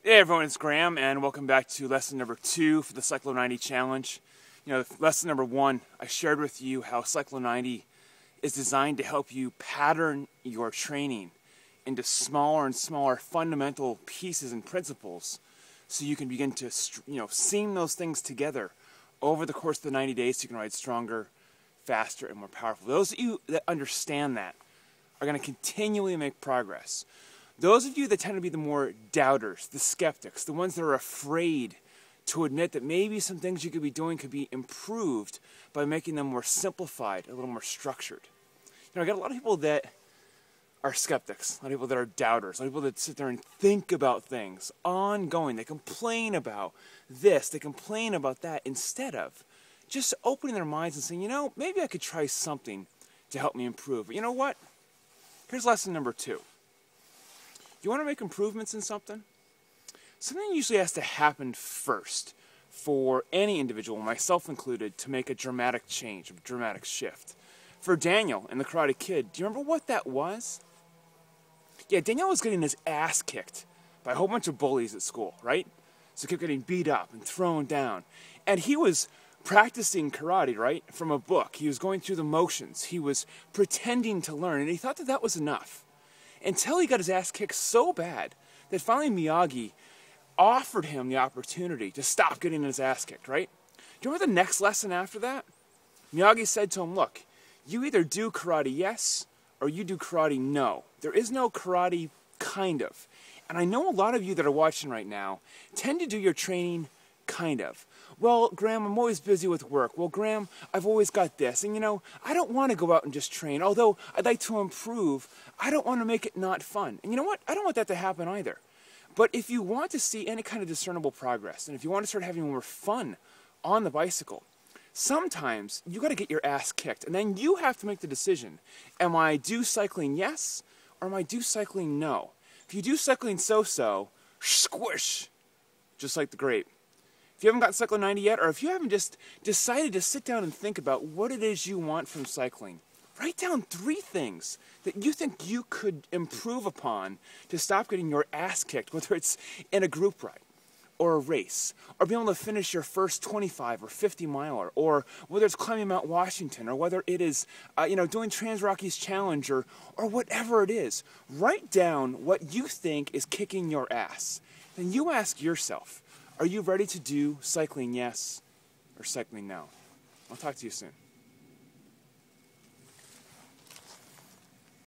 Hey everyone, it's Graham, and welcome back to lesson number 2 for the CYCLO90 challenge. Lesson number 1, I shared with you how CYCLO90 is designed to help you pattern your training into smaller and smaller fundamental pieces and principles so you can begin to seam those things together over the course of the 90 days so you can ride stronger, faster, and more powerful. Those of you that understand that are going to continually make progress. Those of you that tend to be the more doubters, the skeptics, the ones that are afraid to admit that maybe some things you could be doing could be improved by making them more simplified, a little more structured. I got a lot of people that are skeptics, a lot of people that are doubters, a lot of people that sit there and think about things ongoing. They complain about this, they complain about that, instead of just opening their minds and saying, maybe I could try something to help me improve. But you know what? Here's lesson number 2. You want to make improvements in something? Something usually has to happen first for any individual, myself included, to make a dramatic change, a dramatic shift. For Daniel in The Karate Kid, do you remember what that was? Yeah, Daniel was getting his ass kicked by a whole bunch of bullies at school, right? So he kept getting beat up and thrown down. And he was practicing karate, right, from a book. He was going through the motions. He was pretending to learn, and he thought that that was enough. Until he got his ass kicked so bad that finally Miyagi offered him the opportunity to stop getting his ass kicked, right? Do you remember the next lesson after that? Miyagi said to him, look, you either do karate yes or you do karate no. There is no karate kind of. And I know a lot of you that are watching right now tend to do your training kind of. Well, Graham, I'm always busy with work. Well, Graham, I've always got this. And I don't want to go out and just train. Although I'd like to improve, I don't want to make it not fun. And you know what? I don't want that to happen either. But if you want to see any kind of discernible progress, and if you want to start having more fun on the bicycle, sometimes you got to get your ass kicked. And then you have to make the decision. Am I do cycling yes, or am I do cycling no? If you do cycling so-so, squish, just like the grape. If you haven't got CYCLO90 yet, or if you haven't just decided to sit down and think about what it is you want from cycling, write down 3 things that you think you could improve upon to stop getting your ass kicked, whether it's in a group ride, or a race, or being able to finish your first 25 or 50 miler, or whether it's climbing Mount Washington, or whether it is doing Trans Rockies Challenge, or whatever it is. Write down what you think is kicking your ass. Then you ask yourself, are you ready to do cycling yes or cycling no? I'll talk to you soon.